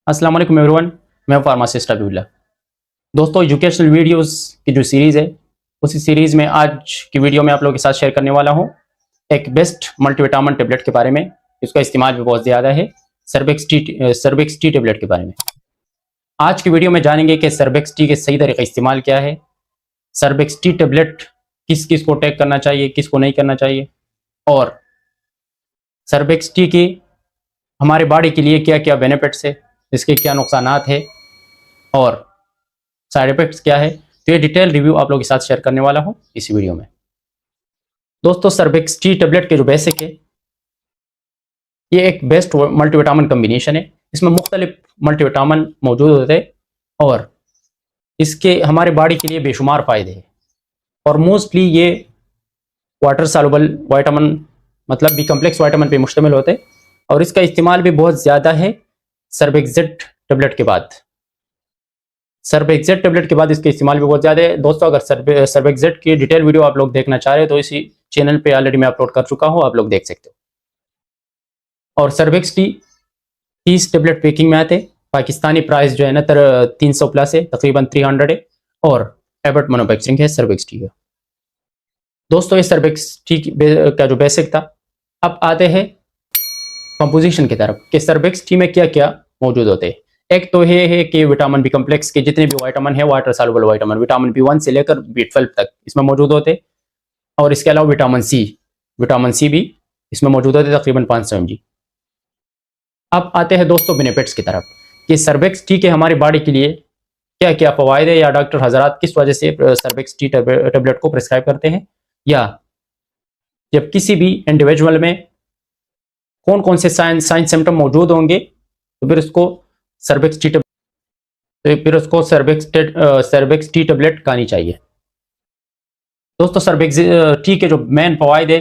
अस्सलाम वालेकुम एवरीवन, मैं फार्मासिस्ट अबीउल्लाह। दोस्तों, एजुकेशनल वीडियोस की जो सीरीज़ है, उसी सीरीज़ में आज की वीडियो में आप लोगों के साथ शेयर करने वाला हूँ एक बेस्ट मल्टीविटामिन टेबलेट के बारे में। इसका इस्तेमाल भी बहुत ज़्यादा है, सर्बेक्स टी टेबलेट के बारे में। आज की वीडियो में जानेंगे कि सर्बेक्स टी के सही तरीका इस्तेमाल क्या है, सर्बेक्स टी टेबलेट किस किस को टेक करना चाहिए, किसको नहीं करना चाहिए, और सर्बेक्स टी की हमारे बॉडी के लिए क्या क्या बेनिफिट्स है, इसके क्या नुकसानात है और साइड इफेक्ट्स क्या है। तो ये डिटेल रिव्यू आप लोगों के साथ शेयर करने वाला हूँ इस वीडियो में। दोस्तों, सर्बेक्स टी टेबलेट के जो बेसिक है, ये एक बेस्ट मल्टीविटामिन कम्बिनेशन है। इसमें मुख्तलिफ मल्टीविटामिन मौजूद होते हैं और इसके हमारे बॉडी के लिए बेशुमार फ़ायदे हैं। और मोस्टली ये वाटर सॉल्युबल वाइटामिन मतलब बी कम्प्लेक्स वाइटामिन पे मुश्तमिल होते हैं और इसका इस्तेमाल भी बहुत ज़्यादा है सर्बेक्सेट टेबलेट के बाद। सर्बेक्सेट टेबलेट के बाद इसके इस्तेमाल भी बहुत ज़्यादा है। दोस्तों, अगर सर्बेक्सेट की डिटेल वीडियो आप लोग देखना चाह रहे हैं तो इसी चैनल पे ऑलरेडी मैं अपलोड कर चुका हूँ, आप लोग देख सकते हो। और सर्बेक्स टी 30 टेबलेट पैकिंग में आते। पाकिस्तानी प्राइस जो है ना 300 प्लस है, तकरीबन 300 है और एबट मैन्युफैक्चरिंग है सर्बेक्स टी का। दोस्तों, ये सर्बेक्स टी का जो बेसिक था। अब आते हैं कंपोजिशन की तरफ कि सर्बेक्स टी में क्या क्या मौजूद होते हैं। एक तो ये है कि विटामिन बी कम्प्लेक्स के जितने भी विटामिन है, water soluble vitamin, vitamin B1 से लेकर B12 तक इसमें मौजूद होते हैं। और इसके अलावा विटामिन सी भी इसमें मौजूद होते हैं, तकरीबन 500 mg। अब आते हैं दोस्तों बेनिफिट्स की तरफ कि सर्बेक्स टी के हमारी बॉडी के लिए क्या क्या फ़वाइद है, या डॉक्टर हजरात किस वजह से सर्बेक्स टी टेबलेट को प्रिस्क्राइब करते हैं, या जब किसी भी इंडिविजुअल में कौन कौन से साइन सिम्टम मौजूद होंगे तो फिर उसको सर्बेक्स टी टेबलेट खानी चाहिए। दोस्तों, सर्बेक्स टी के जो मेन फ़वाइद है,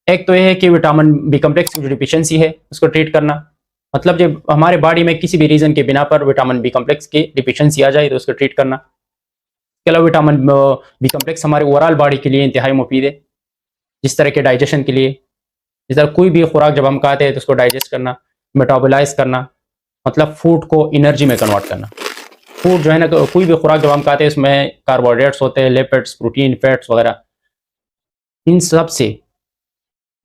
एक तो यह है कि विटामिन बी कम्प्लेक्स की जो डिफिशियंसी है उसको ट्रीट करना। मतलब जब हमारे बॉडी में किसी भी रीज़न के बिना पर विटामिन बी कम्प्लेक्स की डिफिशियंसी आ जाए तो उसको ट्रीट करना। इसके अलावा विटामिन बी कम्प्लेक्स हमारे ओवरऑल बॉडी के लिए इंतहाई मुफीद है, जिस तरह के डाइजेशन के लिए। जिस तरह कोई भी खुराक जब हम खाते हैं तो उसको डाइजेस्ट करना, मेटाबोलाइज करना, मतलब फूड को एनर्जी में कन्वर्ट करना। फूड जो है ना, कोई भी खुराक जब हम खाते हैं उसमें कार्बोहाइड्रेट्स होते हैं, लिपिड्स, प्रोटीन, फैट्स वगैरह। इन सब से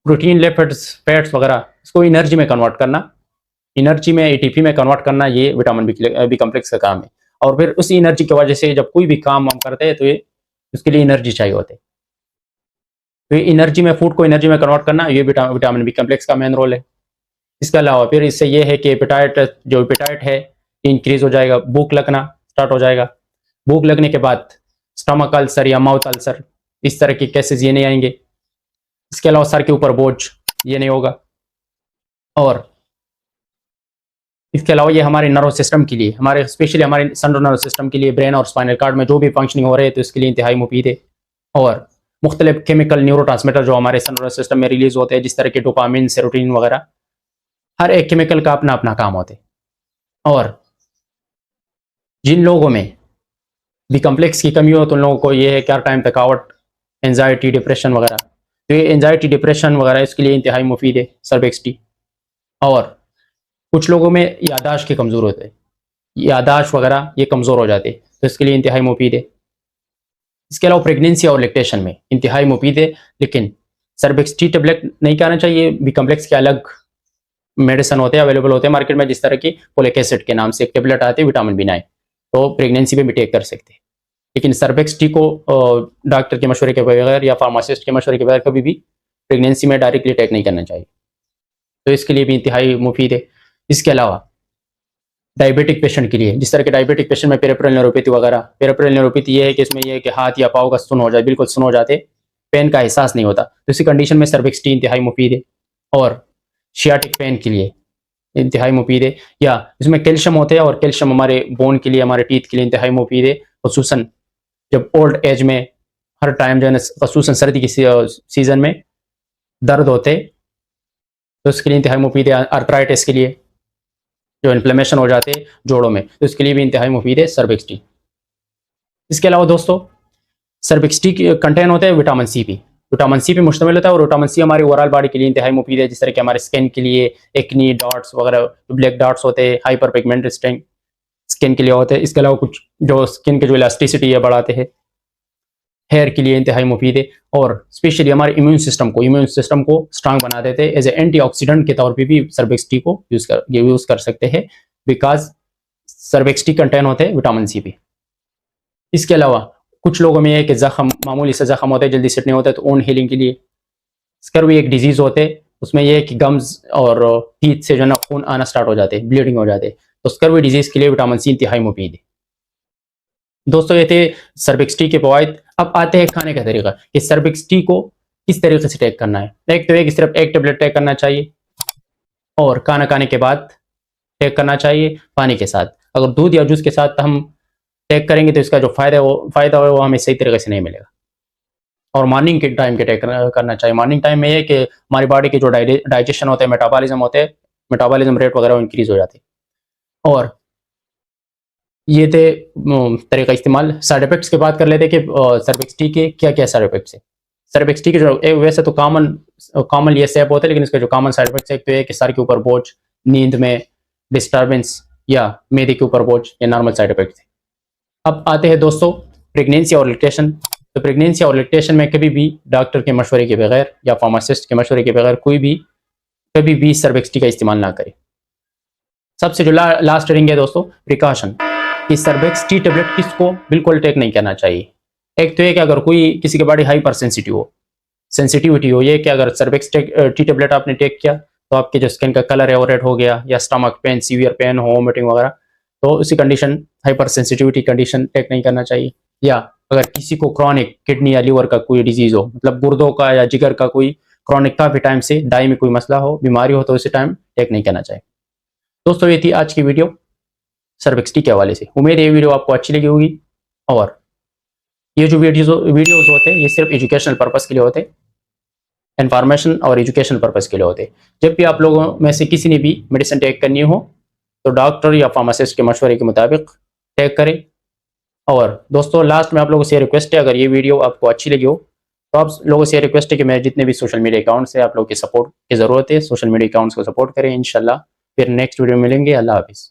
प्रोटीन, लिपिड्स, फैट्स वगैरह इसको एनर्जी में कन्वर्ट करना, एनर्जी में एटीपी में कन्वर्ट करना, ये विटामिन बी कम्प्लेक्स का काम है। और फिर उसी एनर्जी की वजह से जब कोई भी काम हम करते हैं तो ये उसके लिए एनर्जी चाहिए होती है। तो ये एनर्जी में, फूड को एनर्जी में कन्वर्ट करना, ये विटामिन बी कम्प्लेक्स का मेन रोल है। इसके अलावा फिर इससे ये है कि एपेटाइट है इंक्रीज हो जाएगा, भूख लगना स्टार्ट हो जाएगा। भूख लगने के बाद स्टमक अल्सर या माउथ अल्सर, इस तरह के केसेस ये नहीं आएंगे। इसके अलावा सर के ऊपर बोझ ये नहीं होगा। और इसके अलावा ये हमारे नर्व सिस्टम के लिए, हमारे स्पेशली हमारे सेंट्रल नर्व सिस्टम के लिए, ब्रेन और स्पाइनल कार्ड में जो भी फंक्शनिंग हो रहे हैं तो इसके लिए इंतहाई मुफीद है। और मुख्तलिफ केमिकल न्यूरोट्रांसमीटर जो हमारे सेंट्रल नर्व सिस्टम में रिलीज होते हैं, जिस तरह के डोपामिन, सेरोटोनिन वगैरह, हर एक केमिकल का अपना अपना काम होता है। और जिन लोगों में बी कम्प्लेक्स की कमी हो तो उन लोगों को ये है क्या टाइम थकावट, एंजाइटी, डिप्रेशन वगैरह। तो ये एंजाइटी, डिप्रेशन वगैरह इसके लिए इंतहाई मुफीद है सर्बेक्स टी। और कुछ लोगों में यादाश्त के कमज़ोर होते हैं, यादाश्त वगैरह ये कमज़ोर हो जाते हैं, तो इसके लिए इंतहाई मुफीद है। इसके अलावा प्रेगनेंसी और लैक्टेशन में इंतहाई मुफीद है। लेकिन सर्बेक्स टी टेबलेट नहीं खाना चाहिए। बी कम्प्लेक्स के अलग मेडिसिन होते हैं, अवेलेबल होते हैं मार्केट में, जिस तरह की फोलिक एसिड के नाम से एक टेबलेट आती है, विटामिन B9, तो प्रेगनेंसी में भी टेक कर सकते हैं। लेकिन सर्बेक्स टी को डॉक्टर के मशवरे के बगैर या फार्मासिस्ट के मशवरे के बगैर कभी भी प्रेगनेंसी में डायरेक्टली टेक नहीं करना चाहिए, तो इसके लिए भी इंतहाई मुफीद है। इसके अलावा डायबिटिक पेशेंट के लिए, जिस तरह के डायबिटिक पेशेंट में पेरिफेरल न्यूरोपैथी वगैरह, पेरिफेरल न्यूरोपैथी ये है कि इसमें यह है कि हाथ या पाँव का सुन हो जाए, बिल्कुल सुन हो जाते, पेन का एहसास नहीं होता, तो इसी कंडीशन में सर्बेक्स टी इंतहाई मुफीद है। और शियाटिक पेन के लिए इंतहाई मुफीद है। या इसमें कैल्शियम होते हैं और कैल्शियम हमारे बोन के लिए, हमारे टीथ के लिए इंतहाई मुफीद है। खसूसन जब ओल्ड एज में हर टाइम जो है ना, खसूसन सर्दी की सीज़न में दर्द होते तो उसके लिए इंतहाई मुफीद है। आर्थराइटिस के लिए जो इन्फ्लेमेशन हो जाते हैं जोड़ों में, तो इसके लिए भी इंतहाई मुफीद है सर्बेक्स टी। इसके अलावा दोस्तों, सर्बेक्स टी कंटेन होते हैं विटामिन सी भी। विटामिन सी पे मुश्तमिल होता है और विटामिन सी हमारी ओवरऑल बॉडी के लिए इंतहाई मुफीद है, जिस तरह के हमारे स्किन के लिए एक्नी डॉट्स वगैरह, ब्लैक डॉट्स होते हैं, हाइपर पिगमेंटेड स्किन के लिए होते हैं। इसके अलावा कुछ जो स्किन के जो इलास्टिसिटी है बढ़ाते हैं, हेयर के लिए इंतहाई मुफीद है और स्पेशली हमारे इम्यून सिस्टम को स्ट्रांग बना देते हैं। एज ए एंटीऑक्सीडेंट के तौर पे भी सर्वेक्स टी को यूज कर सकते हैं, बिकॉज सर्वेक्स टी कंटेन होते हैं विटामिन सी पे। इसके अलावा कुछ लोगों में है कि जख्म, मामूली से जख्म होते हैं, जल्दी सेट नहीं होते, तो ओन हीलिंग के लिए स्कर्वी एक डिजीज होते हैं, उसमें यह है कि गम्स और टीथ से जो है ना खून आना स्टार्ट हो जाते हैं, ब्लीडिंग हो जाते हैं, तो स्कर्वी डिजीज के लिए विटामिन सी इंतहाई मुफीद है। दोस्तों ये थे सर्वेक्स टी के फवाइद। अब आते हैं खाने का तरीका कि सर्वेक्स टी को किस तरीके से टेक करना है। एक तो एक सिर्फ एक टेबलेट टेक करना चाहिए और खाना खाने के बाद टेक करना चाहिए पानी के साथ। अगर दूध या जूस के साथ हम टेक करेंगे तो इसका जो फायदा है वो हमें सही तरीके से नहीं मिलेगा। और मॉर्निंग के टाइम के टेक करना चाहिए। मॉर्निंग टाइम में ये कि हमारी बॉडी के जो डाइजेशन होते हैं, मेटाबॉलिज्म रेट वगैरह इंक्रीज हो जाते हैं। और ये थे तरीका इस्तेमाल। साइड इफेक्ट्स की बात कर लेते हैं कि सर्वेक्स टी के क्या क्या साइड इफेक्ट्स है। सर्वेक्स टी के जो वैसे तो कॉमन ये सेप होते हैं, लेकिन इसके जो कॉमन साइड इफेक्ट्स है, तो एक सर के ऊपर बोझ, नींद में डिस्टर्बेंस या मैदे के ऊपर बोझ, ये नॉर्मल साइड इफेक्ट्स है। अब आते हैं दोस्तों प्रेगनेंसी और लैक्टेशन। तो प्रेगनेंसी और लैक्टेशन में कभी भी डॉक्टर के मशवरे के बगैर या फार्मासिस्ट के मशवरे के बगैर कभी भी सर्वेक्स टी का इस्तेमाल ना करें। सबसे जो लास्ट रिंग है दोस्तों प्रिकॉशन, कि सर्वेक्स टी टेबलेट किसको बिल्कुल टेक नहीं करना चाहिए। एक तो ये कि अगर कोई किसी की बॉडी हाइपर सेंसिटिविटी हो, ये कि अगर सर्वेक्स टी टेबलेट आपने टेक किया तो आपके जो स्किन का कलर है वो रेड हो गया, या स्टमक पेन, सीवियर पेन हो, वोमिटिंग वगैरह, तो उसी condition, hyper sensitivity condition, take नहीं करना चाहिए। या अगर किसी को क्रॉनिक किडनी या लीवर का कोई डिजीज हो, मतलब गुर्दों का या जिगर का कोई क्रॉनिक काफी टाइम से दाई में कोई मसला हो, बीमारी हो, तो उसी टाइम टेक नहीं करना चाहिए। दोस्तों ये थी आज की वीडियो सर्वेक्स टी के हवाले से। उम्मीद है ये वीडियो आपको अच्छी लगी होगी। और ये जो वीडियोस होते हैं ये सिर्फ एजुकेशनल पर्पस के लिए होते हैं, इंफॉर्मेशन और एजुकेशनल पर्पस के लिए होते हैं। जब भी आप लोगों में से किसी ने भी मेडिसिन टेक करनी हो तो डॉक्टर या फार्मासिस्ट के मशवरे के मुताबिक टेक करें। और दोस्तों लास्ट में आप लोगों से रिक्वेस्ट है, अगर ये वीडियो आपको अच्छी लगी हो तो आप लोगों से रिक्वेस्ट है कि मेरे जितने भी सोशल मीडिया अकाउंट्स है, आप लोगों की सपोर्ट की ज़रूरत है। सोशल मीडिया अकाउंट्स को सपोर्ट करें। इंशाल्लाह फिर नेक्स्ट वीडियो में मिलेंगे। अल्लाह हाफिज़।